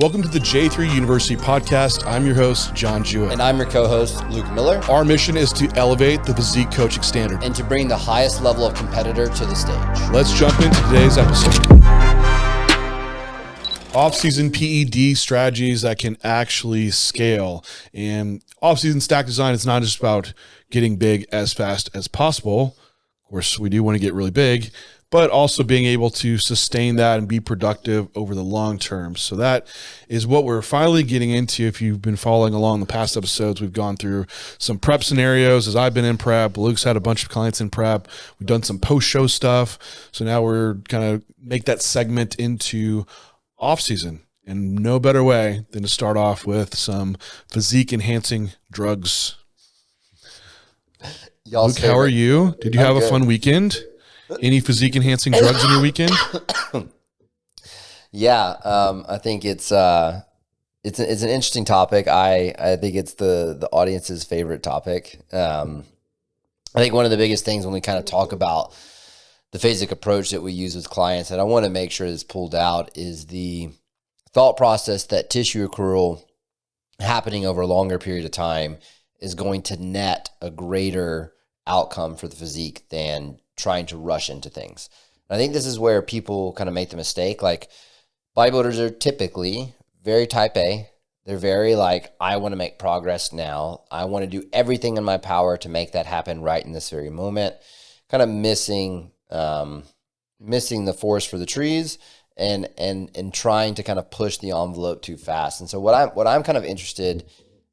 Welcome to the J3U University Podcast. I'm your host, John Jewett. And I'm your co-host, Luke Miller. Our mission is to elevate the physique coaching standard and to bring the highest level of competitor to the stage. Let's jump into today's episode. Off-season PED strategies that can actually scale. And off-season stack design is not just about getting big as fast as possible. Of course, we do want to get really big, but also being able to sustain that and be productive over the long term. So that is what we're finally getting into. If you've been following along the past episodes, we've gone through some prep scenarios as I've been in prep. Luke's had a bunch of clients in prep. We've done some post-show stuff. So now we're kind of make that segment into off-season. And no better way than to start off with some physique-enhancing drugs. Luke, how are you? Did you have a fun weekend? Any physique enhancing drugs in your weekend? Yeah, I think it's an interesting topic. I think it's the audience's favorite topic. I think one of the biggest things when we kind of talk about the phasic approach that we use with clients, and I want to make sure it's pulled out, is the thought process that tissue accrual happening over a longer period of time is going to net a greater outcome for the physique than trying to rush into things. And I think this is where people kind of make the mistake. Like, bodybuilders are typically very type A. They're very like, I want to make progress now. I want to do everything in my power to make that happen right in this very moment. Kind of missing the forest for the trees and trying to kind of push the envelope too fast. And so what I'm kind of interested,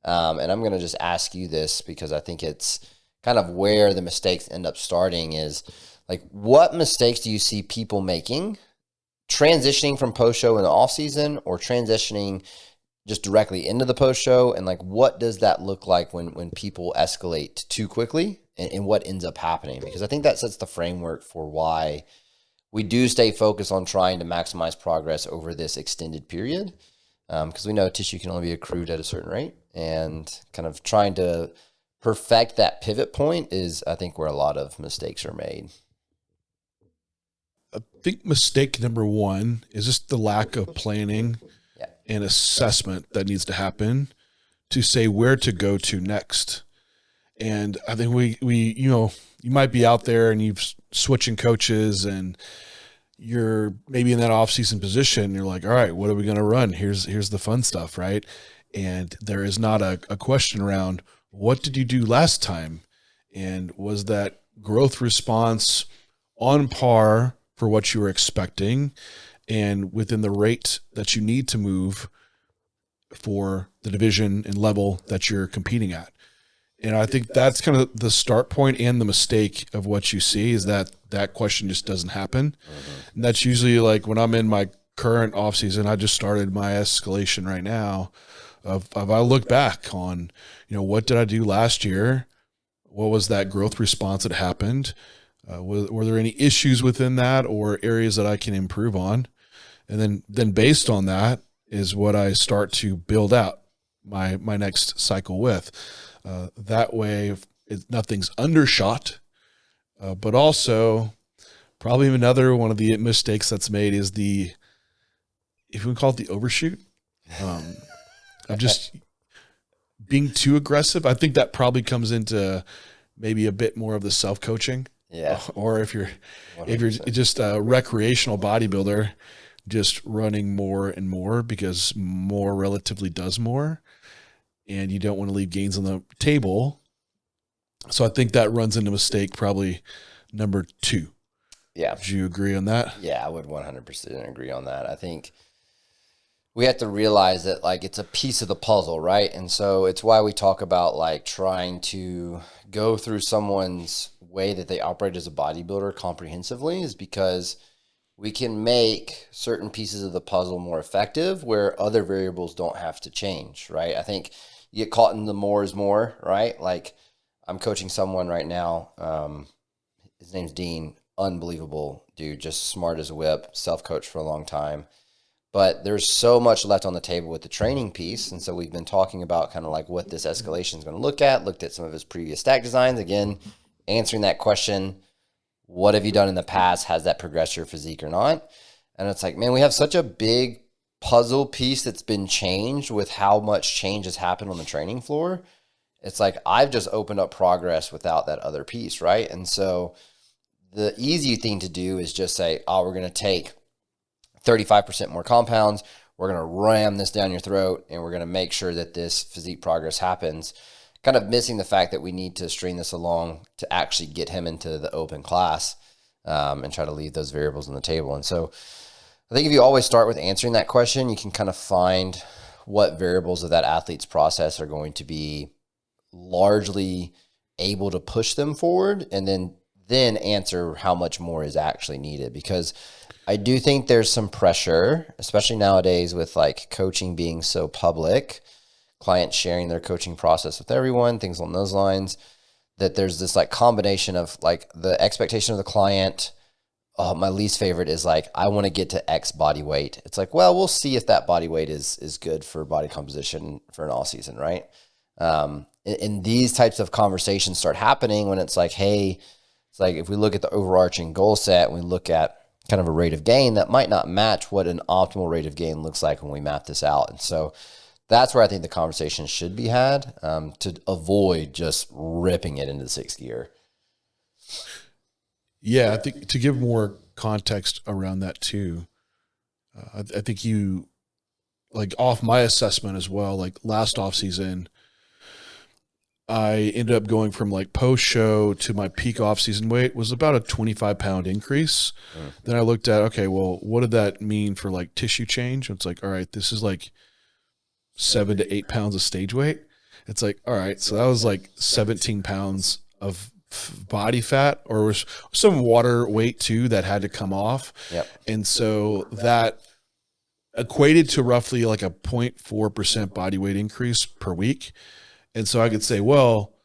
and I'm going to just ask you this because I think it's kind of where the mistakes end up starting, is like, what mistakes do you see people making transitioning from post-show in the off season or transitioning just directly into the post-show? And like, what does that look like when people escalate too quickly and what ends up happening? Because I think that sets the framework for why we do stay focused on trying to maximize progress over this extended period. Because we know tissue can only be accrued at a certain rate, and kind of trying to perfect that pivot point is, I think, where a lot of mistakes are made. I think mistake number one is just the lack of planning and assessment that needs to happen to say where to go to next. And I think we you might be out there and you've switching coaches and you're maybe in that off-season position. You're like, all right, what are we going to run? Here's the fun stuff, right? And there is not a question around, what did you do last time? And was that growth response on par for what you were expecting and within the rate that you need to move for the division and level that you're competing at? And I think that's kind of the start point and the mistake of what you see, is that question just doesn't happen. And that's usually like when I'm in my current off season. I just started my escalation right now. Of I look back on, what did I do last year? What was that growth response that happened? Were there any issues within that or areas that I can improve on? And then based on that is what I start to build out my next cycle with. That way, nothing's undershot, but also probably another one of the mistakes that's made is if we call it the overshoot. Of just being too aggressive. I think that probably comes into maybe a bit more of the self-coaching. Yeah. Or if you're just a recreational bodybuilder, just running more and more because more relatively does more, and you don't want to leave gains on the table. So I think that runs into mistake probably number 2. Yeah. Would you agree on that? Yeah, I would 100% agree on that. I think we have to realize that, like, it's a piece of the puzzle, right? And so it's why we talk about, like, trying to go through someone's way that they operate as a bodybuilder comprehensively, is because we can make certain pieces of the puzzle more effective where other variables don't have to change, right? I think you get caught in the more is more, right? Like, I'm coaching someone right now. His name's Dean. Unbelievable dude, just smart as a whip, self-coached for a long time. But there's so much left on the table with the training piece. And so we've been talking about kind of like what this escalation is going to look at, looked at some of his previous stack designs. Again, answering that question, what have you done in the past? Has that progressed your physique or not? And it's like, man, we have such a big puzzle piece that's been changed with how much change has happened on the training floor. It's like I've just opened up progress without that other piece, right? And so the easy thing to do is just say, oh, we're going to take 35% more compounds. We're going to ram this down your throat, and we're going to make sure that this physique progress happens. Kind of missing the fact that we need to string this along to actually get him into the open class and try to leave those variables on the table. And so I think if you always start with answering that question, you can kind of find what variables of that athlete's process are going to be largely able to push them forward, and then answer how much more is actually needed. Because I do think there's some pressure, especially nowadays with like coaching being so public, clients sharing their coaching process with everyone, things along those lines, that there's this like combination of like the expectation of the client. Oh, my least favorite is like, I want to get to X body weight. It's like, well, we'll see if that body weight is good for body composition for an off season, right? And these types of conversations start happening when it's like, hey, it's like if we look at the overarching goal set and we look at kind of a rate of gain, that might not match what an optimal rate of gain looks like when we map this out. And so that's where I think the conversation should be had to avoid just ripping it into the sixth gear. Yeah, I think to give more context around that too, I think you, like off my assessment as well, like last off season, I ended up going from like post show to my peak off season weight was about a 25-pound increase. Then I looked at, okay, well, what did that mean for like tissue change? It's like, all right, this is like 7 to 8 pounds of stage weight. It's like, all right, so that was like 17 pounds of body fat, or was some water weight too that had to come off. Yep. And so that equated to roughly like a 0.4% body weight increase per week. And so I could say, well,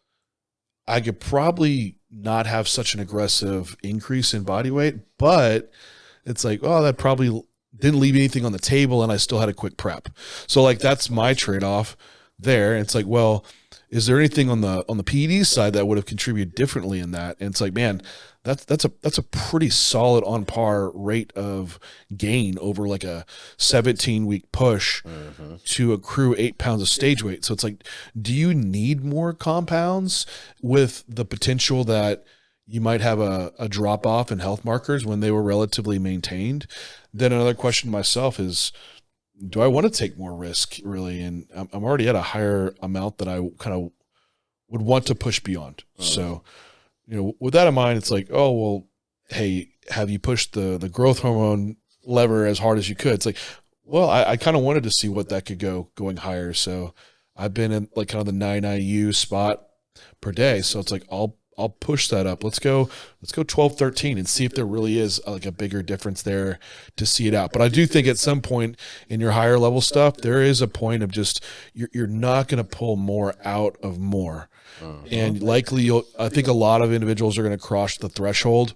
I could probably not have such an aggressive increase in body weight, but it's like, oh, that probably didn't leave anything on the table and I still had a quick prep. So like, that's my trade-off there. It's like, well, is there anything on the PED side that would have contributed differently in that? And it's like, man, that's a pretty solid on par rate of gain over like a 17-week push to accrue 8 pounds of stage weight. So it's like, do you need more compounds with the potential that you might have a drop off in health markers when they were relatively maintained? Then another question to myself is, do I want to take more risk really? And I'm already at a higher amount that I kind of would want to push beyond. So, you know, with that in mind, it's like, oh, well, hey, have you pushed the growth hormone lever as hard as you could? It's like, well, I kind of wanted to see what that could going higher. So I've been in like kind of the 9 IU spot per day. So it's like, I'll push that up. Let's go 12, 13 and see if there really is like a bigger difference there to see it out. But I do think at some point in your higher level stuff, there is a point of just, you're not going to pull more out of more. And likely I think a lot of individuals are going to cross the threshold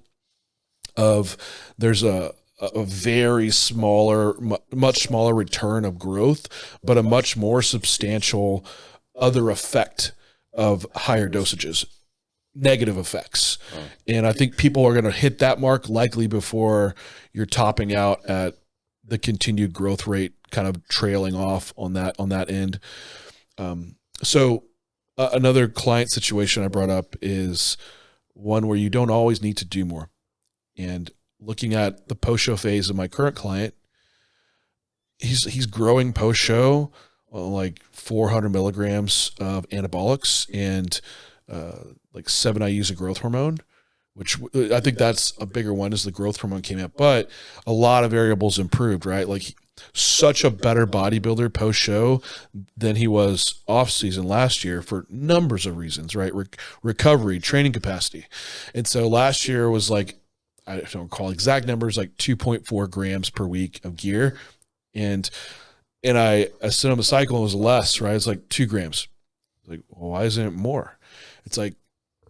of there's a very smaller, much smaller return of growth, but a much more substantial other effect of higher dosages. Negative effects. And I think people are going to hit that mark likely before you're topping out at the continued growth rate kind of trailing off on that end. So another client situation I brought up is one where you don't always need to do more. And looking at the post-show phase of my current client, he's growing post-show like 400 milligrams of anabolics and like 7 IUs of growth hormone, which I think that's a bigger one as the growth hormone came out, but a lot of variables improved, right? Like such a better bodybuilder post show than he was off season last year for numbers of reasons, right? Recovery, training capacity. And so last year was like, I don't recall exact numbers, like 2.4 grams per week of gear. And I sent him a cycle and it was less, right? It's like 2 grams. Like, well, why isn't it more? It's like,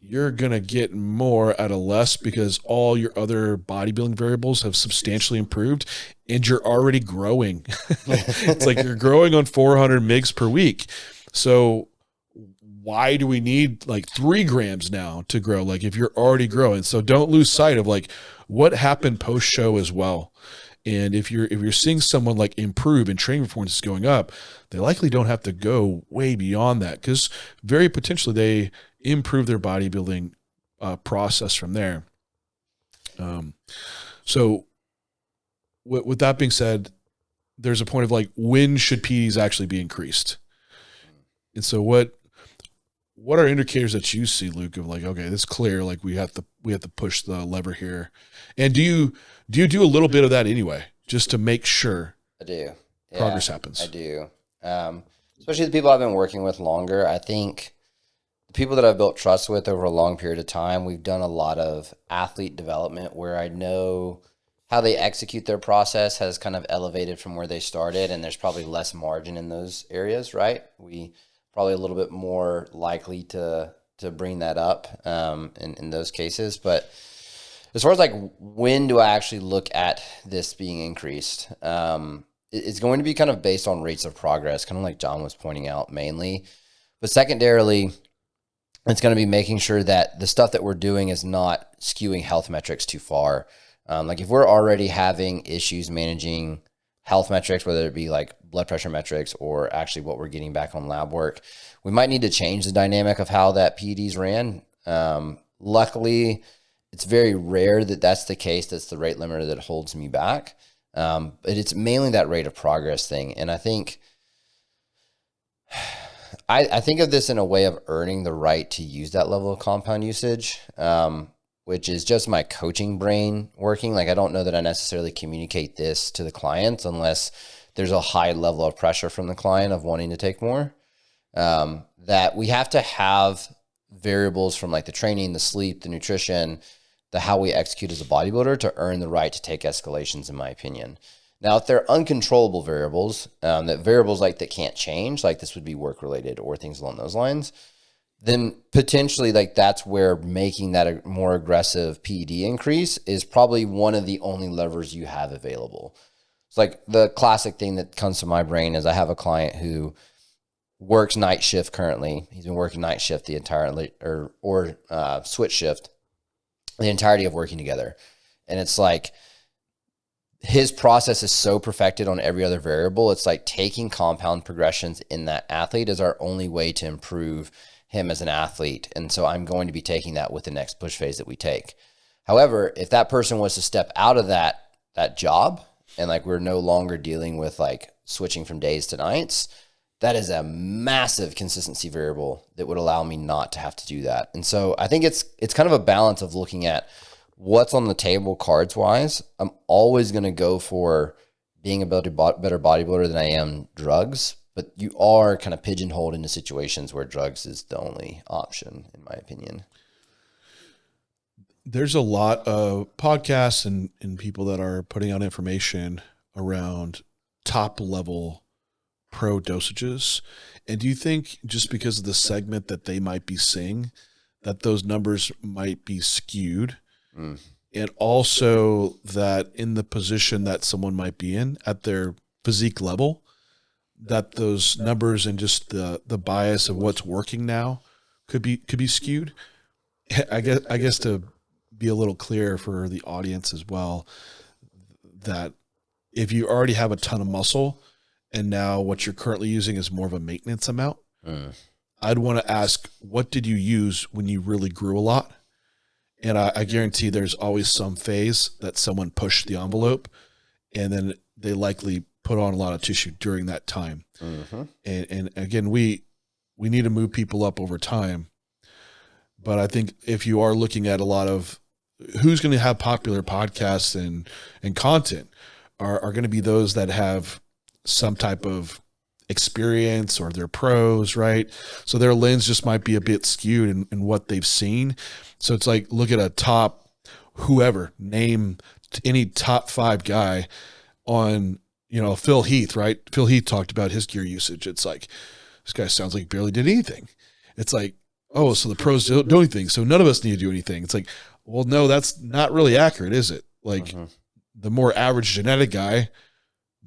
you're going to get more out of less because all your other bodybuilding variables have substantially improved and you're already growing. It's like you're growing on 400 mgs per week. So why do we need like 3 grams now to grow? Like if you're already growing. So don't lose sight of like what happened post show as well. And if you're seeing someone like improve and training performance is going up, they likely don't have to go way beyond that, because very potentially they improve their bodybuilding process from there. So with that being said, there's a point of like, when should PEDs actually be increased? And so what are indicators that you see, Luke, of like, okay, this is clear, like we have to push the lever here? And do you do a little bit of that anyway, just to make sure I do. Progress happens? I do. Especially the people I've been working with longer. I think the people that I've built trust with over a long period of time, we've done a lot of athlete development where I know how they execute their process has kind of elevated from where they started, and there's probably less margin in those areas, right? We probably a little bit more likely to bring that up in those cases. But as far as like, when do I actually look at this being increased? It's going to be kind of based on rates of progress, kind of like John was pointing out mainly. But secondarily, it's going to be making sure that the stuff that we're doing is not skewing health metrics too far. Like if we're already having issues managing health metrics, whether it be like blood pressure metrics or actually what we're getting back on lab work, we might need to change the dynamic of how that PEDs ran. Luckily, it's very rare that that's the case. That's the rate limiter that holds me back. But it's mainly that rate of progress thing. And I think I think of this in a way of earning the right to use that level of compound usage, which is just my coaching brain working. Like, I don't know that I necessarily communicate this to the clients unless there's a high level of pressure from the client of wanting to take more. That we have to have variables from like the training, the sleep, the nutrition, the how we execute as a bodybuilder to earn the right to take escalations, in my opinion. Now, if they're uncontrollable variables, that variables like that can't change, like this would be work related or things along those lines, then potentially like that's where making that a more aggressive PED increase is probably one of the only levers you have available. It's like the classic thing that comes to my brain is I have a client who works night shift currently. He's been working night shift the entire or switch shift the entirety of working together. And it's like his process is so perfected on every other variable. It's like taking compound progressions in that athlete is our only way to improve him as an athlete. And so I'm going to be taking that with the next push phase that we take. However, if that person was to step out of that job and like we're no longer dealing with like switching from days to nights, that is a massive consistency variable that would allow me not to have to do that. And so I think it's kind of a balance of looking at what's on the table cards wise. I'm always going to go for being a better bodybuilder than I am drugs, but you are kind of pigeonholed into situations where drugs is the only option, in my opinion. There's a lot of podcasts and people that are putting out information around top level pro dosages. And do you think just because of the segment that they might be seeing that those numbers might be skewed? And also that in the position that someone might be in at their physique level, that those numbers and just the bias of what's working now could be skewed? I guess to be a little clearer for the audience as well, that if you already have a ton of muscle and now what you're currently using is more of a maintenance amount, I'd want to ask, what did you use when you really grew a lot? And I guarantee there's always some phase that someone pushed the envelope and then they likely put on a lot of tissue during that time. And again, we need to move people up over time. But I think if you are looking at a lot of who's going to have popular podcasts and content are going to be those that have some type of experience or they're pros, right? So their lens just might be a bit skewed in what they've seen. So it's like, look at a top whoever, name any top 5 guy on, Phil Heath, right? Phil Heath talked about his gear usage. It's like, this guy sounds like he barely did anything. It's like, oh, so the pros don't do anything, so none of us need to do anything. It's like, well, no, that's not really accurate, is it? Like the more average genetic guy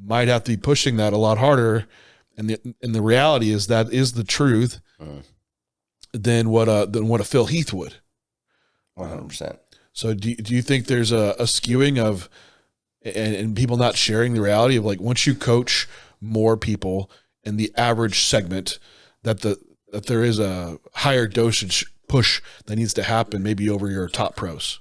might have to be pushing that a lot harder. And the reality is that is the truth than what a Phil Heath would. 100%. So do you think there's a skewing of and people not sharing the reality of like, once you coach more people in the average segment, that there is a higher dosage push that needs to happen maybe over your top pros.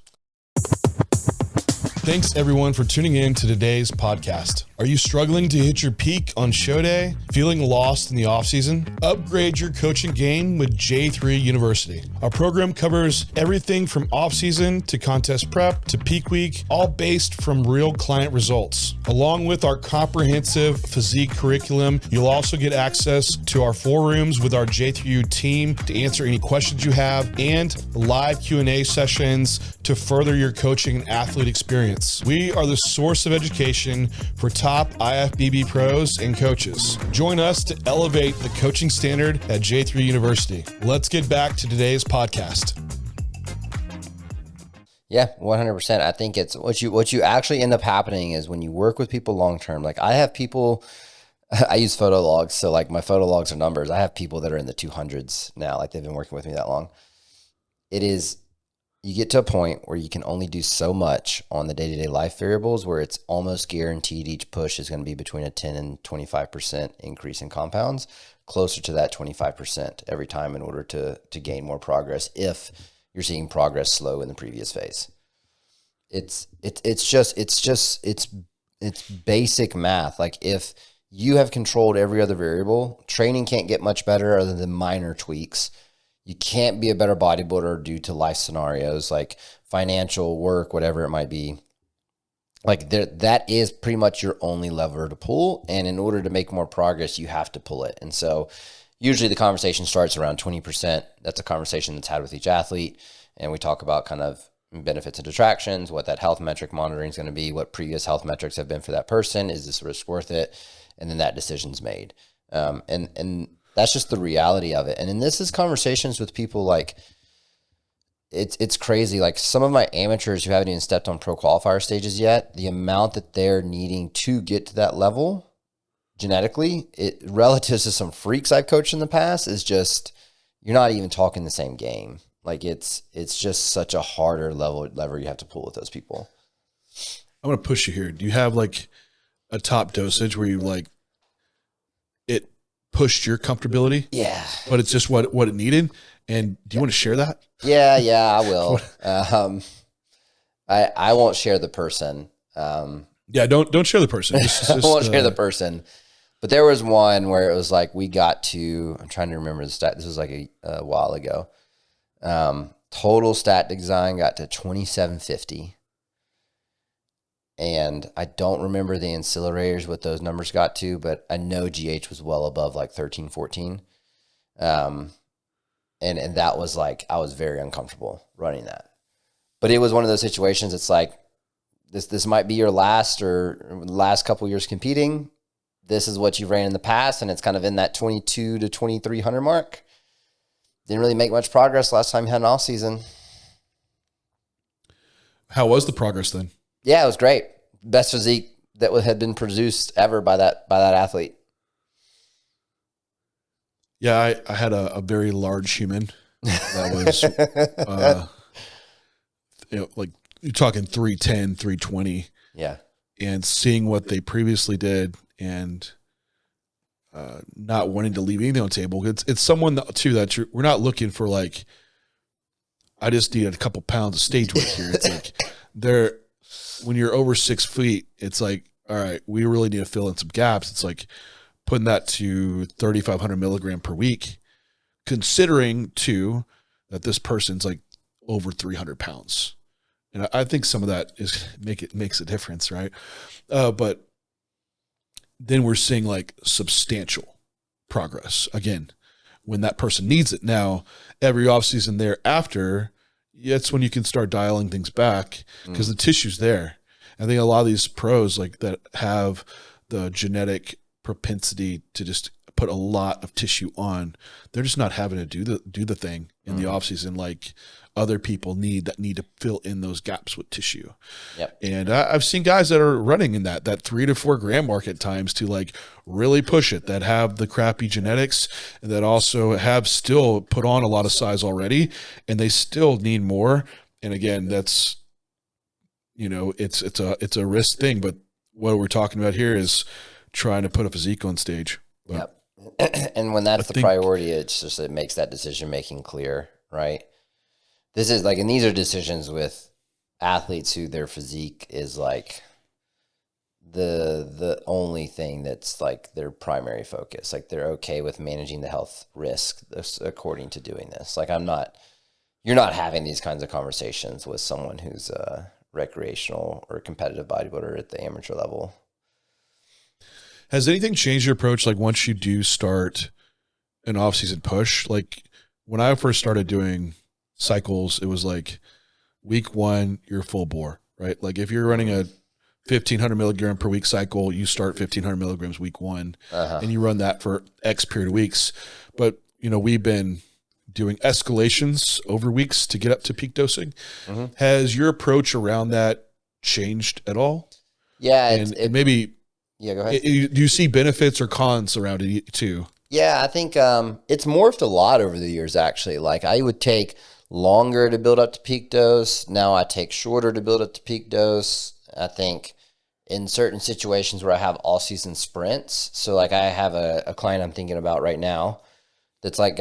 Thanks everyone for tuning in to today's podcast. Are you struggling to hit your peak on show day? Feeling lost in the off season? Upgrade your coaching game with J3U University. Our program covers everything from off season to contest prep to peak week, all based from real client results. Along with our comprehensive physique curriculum, you'll also get access to our 4 rooms with our J3U team to answer any questions you have, and live Q&A sessions to further your coaching and athlete experience. We are the source of education for top IFBB pros and coaches. Join us to elevate the coaching standard at J3 University. Let's get back to today's podcast. Yeah, 100%. I think it's what you actually end up happening is when you work with people long term. Like I have people, I use photo logs, so like my photo logs are numbers. I have people that are in the 200s now, like they've been working with me that long. You get to a point where you can only do so much on the day-to-day life variables where it's almost guaranteed each push is going to be between a 10 and 25% increase in compounds, closer to that 25% every time in order to gain more progress if you're seeing progress slow in the previous phase. It's basic math. Like if you have controlled every other variable, training can't get much better other than minor tweaks. You can't be a better bodybuilder due to life scenarios like financial, work, whatever it might be. Like that is pretty much your only lever to pull. And in order to make more progress, you have to pull it. And so usually the conversation starts around 20%. That's a conversation that's had with each athlete. And we talk about kind of benefits and detractions, what that health metric monitoring is going to be, what previous health metrics have been for that person. Is this risk worth it? And then that decision's made. And that's just the reality of it. And then this is conversations with people like, it's crazy. Like some of my amateurs who haven't even stepped on pro qualifier stages yet, the amount that they're needing to get to that level genetically, it relative to some freaks I've coached in the past, is just, you're not even talking the same game. Like it's just such a harder lever you have to pull with those people. I'm going to push you here. Do you have like a top dosage where you like it pushed your comfortability? Yeah. But it's just what it needed. And do you want to share that? Yeah, I will. I won't share the person. Yeah, don't share the person. I won't share the person. But there was one where it was like we got to, I'm trying to remember the stat. This was like a while ago. Total stat design got to 2750. And I don't remember the ancillaries, what those numbers got to, but I know GH was well above like 13, 14. And that was like, I was very uncomfortable running that. But it was one of those situations. It's like, this might be your last couple years competing. This is what you've ran in the past. And it's kind of in that 22 to 2300 mark. Didn't really make much progress last time you had an off season. How was the progress then? Yeah, it was great. Best physique that had been produced ever by that athlete. Yeah, I had a very large human that was, like you're talking 310, 320. Yeah. And seeing what they previously did and not wanting to leave anything on the table. It's someone too that we're not looking for like, I just need a couple pounds of stage weight here. It's like when you're over 6 feet, it's like, all right, we really need to fill in some gaps. It's like putting that to 3,500 milligram per week, considering too that this person's like over 300 pounds. And I think some of that makes a difference, right? But then we're seeing like substantial progress again when that person needs it. Now, every offseason thereafter, it's when you can start dialing things back because the tissue's there. I think a lot of these pros like that have the genetic propensity to just put a lot of tissue on. They're just not having to do the thing in the offseason like other people need to fill in those gaps with tissue. Yep. And I've seen guys that are running in that 3 to 4 gram mark at times to like really push it, that have the crappy genetics and that also have still put on a lot of size already and they still need more. And again, that's it's a risk thing, but what we're talking about here is trying to put a physique on stage. Yep. And when that's the priority, it makes that decision making clear, right? This is like, and these are decisions with athletes who their physique is like the only thing that's like their primary focus. Like they're okay with managing the health risk according to doing this. Like you're not having these kinds of conversations with someone who's a recreational or competitive bodybuilder at the amateur level. Has anything changed your approach? Like once you do start an off-season push, like when I first started doing cycles, it was like week 1, you're full bore, right? Like if you're running a 1,500 milligram per week cycle, you start 1,500 milligrams week 1, and you run that for X period of weeks. But, we've been doing escalations over weeks to get up to peak dosing. Has your approach around that changed at all? Yeah. And maybe... Yeah, go ahead. Do you see benefits or cons around it too? Yeah, I think it's morphed a lot over the years, actually. Like I would take longer to build up to peak dose. Now I take shorter to build up to peak dose. I think in certain situations where I have all-season sprints, so like I have a client I'm thinking about right now that's like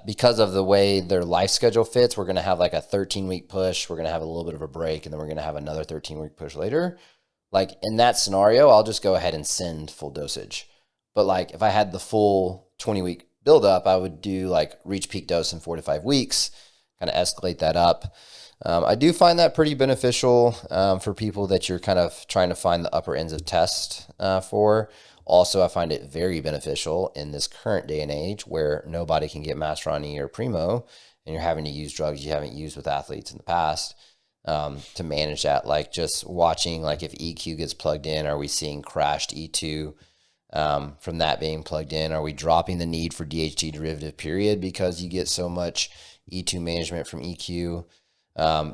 because of the way their life schedule fits, we're going to have like a 13-week push. We're going to have a little bit of a break, and then we're going to have another 13-week push later. Like in that scenario, I'll just go ahead and send full dosage. But like if I had the full 20-week buildup, I would do like reach peak dose in 4 to 5 weeks, kind of escalate that up. I do find that pretty beneficial for people that you're kind of trying to find the upper ends of test for. Also, I find it very beneficial in this current day and age where nobody can get Master on E or Primo, and you're having to use drugs you haven't used with athletes in the past. To manage that, like just watching, like if EQ gets plugged in, are we seeing crashed E2 from that being plugged in? Are we dropping the need for DHT derivative period because you get so much E2 management from EQ?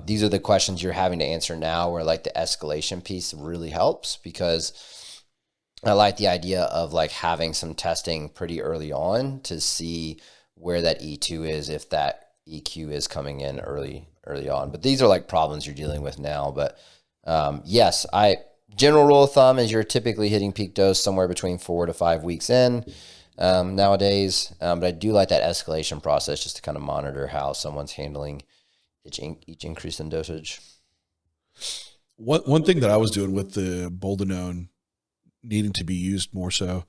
These are the questions you're having to answer now, where like the escalation piece really helps, because I like the idea of like having some testing pretty early on to see where that E2 is, if that EQ is coming in early on. But these are like problems you're dealing with now. But yes, general rule of thumb is you're typically hitting peak dose somewhere between 4 to 5 weeks in nowadays. But I do like that escalation process just to kind of monitor how someone's handling each increase in dosage. One thing that I was doing with the boldenone needing to be used more so,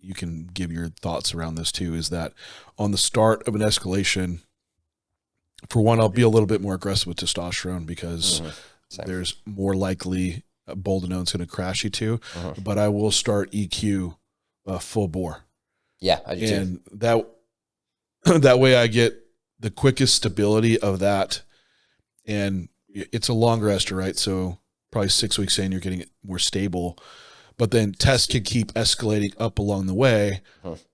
you can give your thoughts around this too, is that on the start of an escalation, for one, I'll be a little bit more aggressive with testosterone because there's more likely boldenone is going to crash you too. But I will start EQ full bore. Yeah, I do and too. That way I get the quickest stability of that, and it's a longer ester, right? So probably 6 weeks in, you're getting it more stable. But then tests can keep escalating up along the way.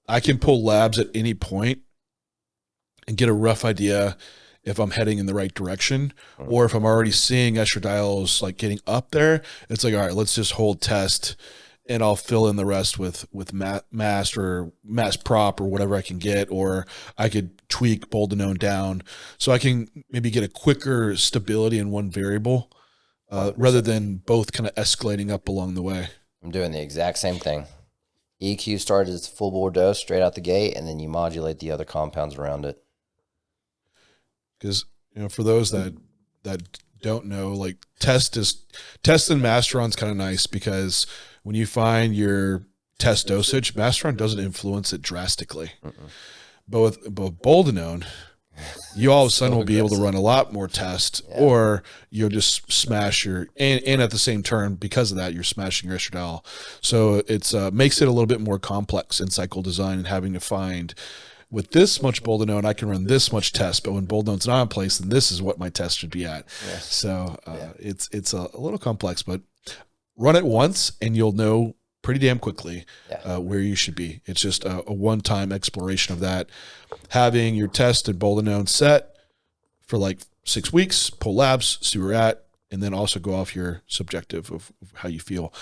I can pull labs at any point and get a rough idea if I'm heading in the right direction, or if I'm already seeing estradiol's like getting up there. It's like, all right, let's just hold test, and I'll fill in the rest with mass or mass prop or whatever I can get, or I could tweak boldenone down so I can maybe get a quicker stability in one variable rather than both kind of escalating up along the way. I'm doing the exact same thing. EQ started as full bore dose straight out the gate, and then you modulate the other compounds around it. Because, for those that don't know, like test and Masteron's kind of nice, because when you find your test dosage, Masteron doesn't influence it drastically. But with boldenone, you all of a sudden will be able to run a lot more tests, or you'll just smash and at the same turn, because of that, you're smashing your estradiol. So it's makes it a little bit more complex in cycle design, and having to find, with this much boldenone, I can run this much test, but when boldenone's not in place, then this is what my test should be at. So it's a little complex, but run it once and you'll know pretty damn quickly where you should be. It's just a one-time exploration of that. Having your test and boldenone set for like 6 weeks, pull labs, see where you're at, and then also go off your subjective of how you feel.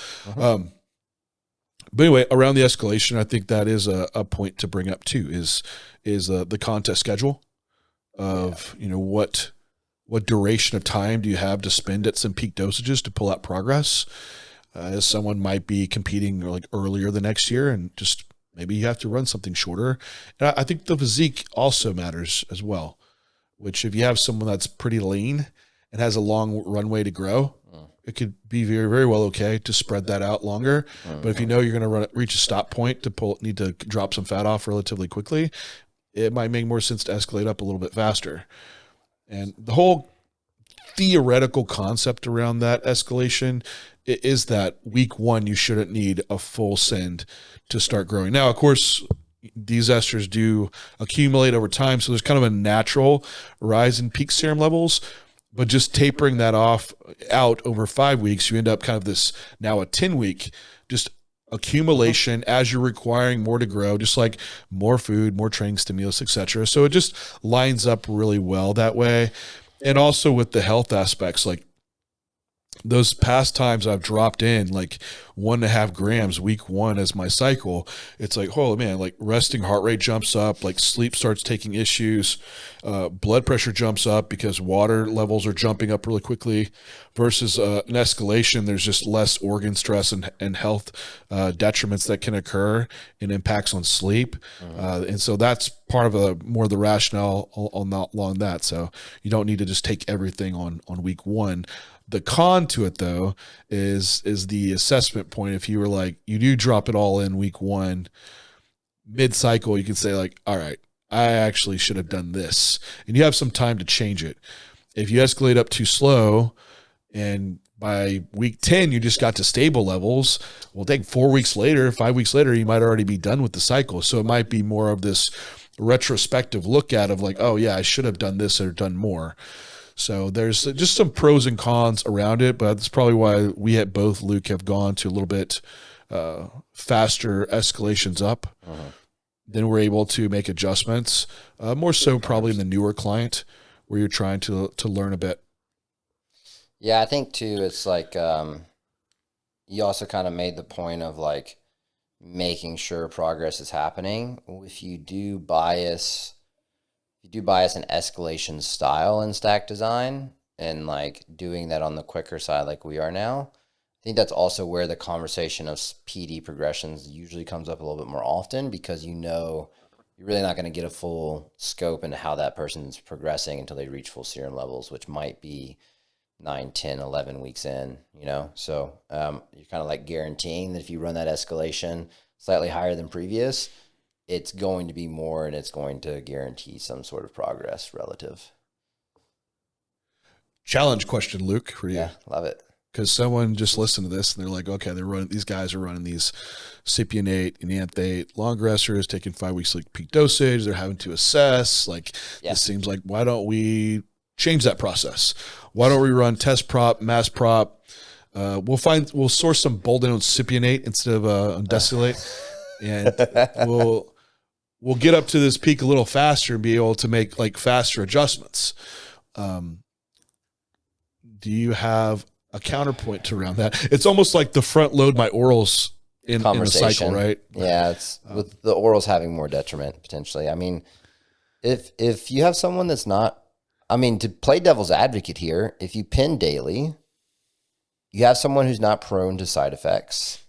But anyway, around the escalation, I think that is a point to bring up too, is the contest schedule of, what duration of time do you have to spend at some peak dosages to pull out progress? As someone might be competing like earlier the next year, and just maybe you have to run something shorter. And I think the physique also matters as well, which if you have someone that's pretty lean and has a long runway to grow, it could be very, very well okay to spread that out longer. But if you know you're going to reach a stop point to need to drop some fat off relatively quickly, it might make more sense to escalate up a little bit faster. And the whole theoretical concept around that escalation is that week 1, you shouldn't need a full send to start growing. Now, of course, these esters do accumulate over time, so there's kind of a natural rise in peak serum levels, but just tapering that out over 5 weeks, you end up kind of this now a 10-week just accumulation as you're requiring more to grow, just like more food, more training stimulus, etc. So it just lines up really well that way. And also with the health aspects, like those past times I've dropped in like 1.5 grams week 1 as my cycle, it's like, oh man, like resting heart rate jumps up, like sleep starts taking issues, blood pressure jumps up because water levels are jumping up really quickly, versus an escalation. There's just less organ stress and health detriments that can occur and impacts on sleep. And so that's part of more of the rationale along that. So you don't need to just take everything on week 1. The con to it, though, is the assessment point. If you were like, you do drop it all in week 1, mid-cycle, you can say like, all right, I actually should have done this. And you have some time to change it. If you escalate up too slow and by week 10, you just got to stable levels, well, take 4 weeks later, 5 weeks later, you might already be done with the cycle. So it might be more of this retrospective look at of like, oh yeah, I should have done this or done more. So there's just some pros and cons around it, but that's probably why we at both, Luke, have gone to a little bit faster escalations up. Then we're able to make adjustments, more so probably in the newer client where you're trying to learn a bit. Yeah, I think too, it's like you also kind of made the point of like making sure progress is happening. If you do bias an escalation style in stack design and like doing that on the quicker side like we are now, I think that's also where the conversation of PD progressions usually comes up a little bit more often, because you're really not going to get a full scope into how that person's progressing until they reach full serum levels, which might be 9, 10, 11 weeks in, So you're kind of like guaranteeing that if you run that escalation slightly higher than previous, it's going to be more, and it's going to guarantee some sort of progress relative. Challenge question, Luke, for you. Yeah, love it. Because someone just listened to this and they're like, okay, these guys are running these cypionate and anthate long esters, taking 5 weeks like peak dosage. They're having to assess. Like, This seems like, why don't we change that process? Why don't we run test prop, mass prop? We'll source some bolden on cypionate instead of on decilate, and we'll get up to this peak a little faster and be able to make like faster adjustments. Do you have a counterpoint to around that? It's almost like the front load my orals in the cycle, right? Yeah, it's with the orals having more detriment potentially. I mean, if you have someone that's not, to play devil's advocate here, if you pin daily, you have someone who's not prone to side effects.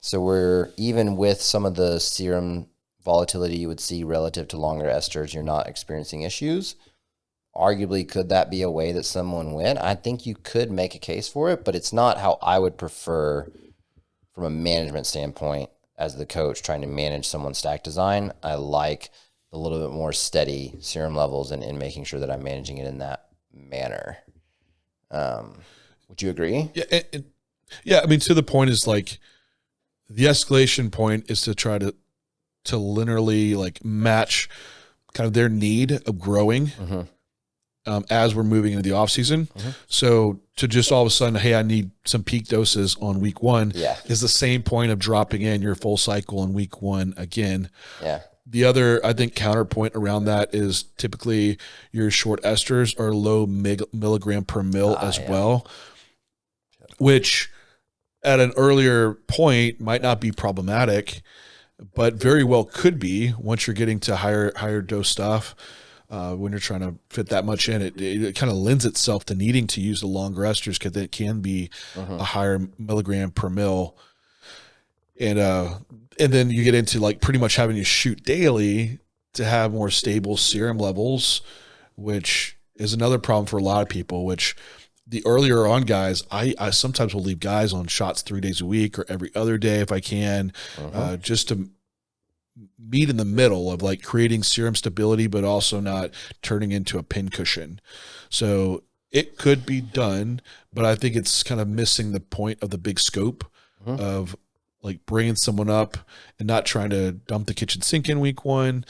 So we're, even with some of the serum volatility you would see relative to longer esters, you're not experiencing issues. Arguably, could that be a way that someone went? I think you could make a case for it, but it's not how I would prefer from a management standpoint as the coach trying to manage someone's stack design. I like a little bit more steady serum levels and making sure that I'm managing it in that manner. Would you agree? Yeah. To the point is like the escalation point is to try to linearly like match kind of their need of growing as we're moving into the off season. So to just all of a sudden, hey, I need some peak doses on week 1 is the same point of dropping in your full cycle in week 1 again. Yeah. The other, I think, counterpoint around that is typically your short esters are low milligram per mil as well, which at an earlier point might not be problematic, but very well could be once you're getting to higher dose stuff. when you're trying to fit that much in. It kind of lends itself to needing to use the longer esters because it can be a higher milligram per mil. And then you get into like pretty much having to shoot daily to have more stable serum levels, which is another problem for a lot of people, which the earlier on guys, I sometimes will leave guys on shots 3 days a week or every other day if I can, just to meet in the middle of like creating serum stability, but also not turning into a pincushion. So it could be done, but I think it's kind of missing the point of the big scope of like bringing someone up and not trying to dump the kitchen sink in week 1,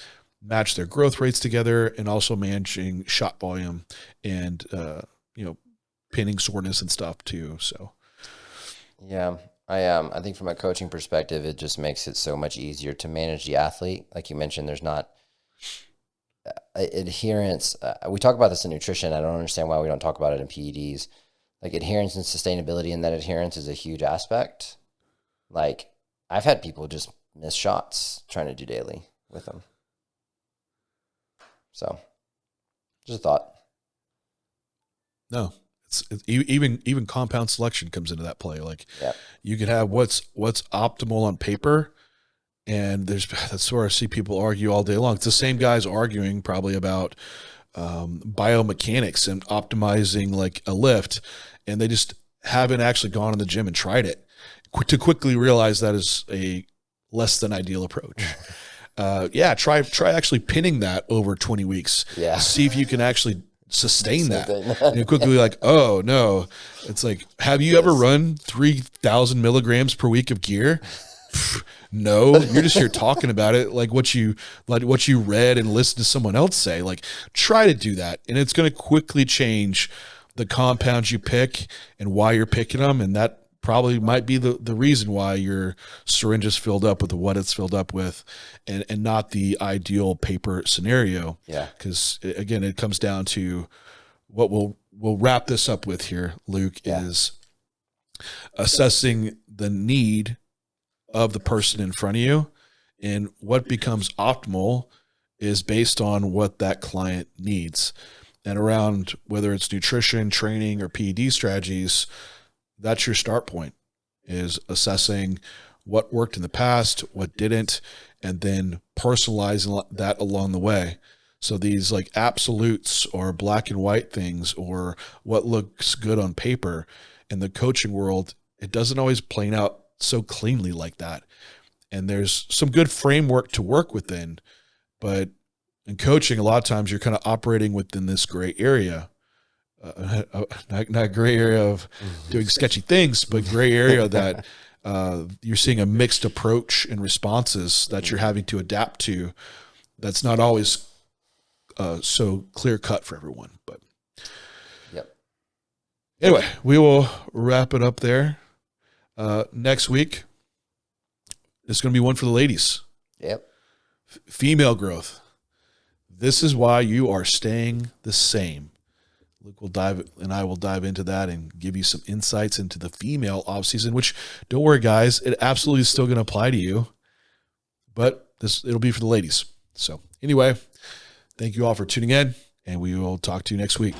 match their growth rates together, and also managing shot volume and, pinning soreness and stuff too. So, yeah, I think from a coaching perspective, it just makes it so much easier to manage the athlete. Like you mentioned, there's not adherence. We talk about this in nutrition. I don't understand why we don't talk about it in PEDs. Like adherence and sustainability, and that adherence is a huge aspect. Like I've had people just miss shots trying to do daily with them. So just a thought. No, it's even compound selection comes into that play. Like you could have what's optimal on paper, and that's where I see people argue all day long. It's the same guys arguing probably about biomechanics and optimizing like a lift, and they just haven't actually gone in the gym and tried it to quickly realize that is a less than ideal approach. Try actually pinning that over 20 weeks. Yeah. See if you can actually sustain that. And you're quickly like, oh no. It's like, have you ever run 3,000 milligrams per week of gear? No, you're just here talking about it like what you read and listened to someone else say. Like, try to do that, and it's going to quickly change the compounds you pick and why you're picking them, and that probably might be the reason why your syringe is filled up with what it's filled up with, and not the ideal paper scenario. Yeah, because again, it comes down to what we'll wrap this up with here, Luke, is assessing the need of the person in front of you, and what becomes optimal is based on what that client needs. And around whether it's nutrition, training, or PED strategies, that's your start point, is assessing what worked in the past, what didn't, and then personalizing that along the way. So these like absolutes or black and white things or what looks good on paper in the coaching world, it doesn't always play out so cleanly like that. And there's some good framework to work within, but in coaching, a lot of times you're kind of operating within this gray area. Not gray area of doing sketchy things, but gray area that you're seeing a mixed approach and responses that you're having to adapt to. That's not always so clear cut for everyone. But anyway, we will wrap it up there. Next week, it's going to be one for the ladies. Yep. Female growth. This is why you are staying the same. Luke I will dive into that and give you some insights into the female offseason, which, don't worry, guys, it absolutely is still going to apply to you, but it'll be for the ladies. So anyway, thank you all for tuning in, and we will talk to you next week.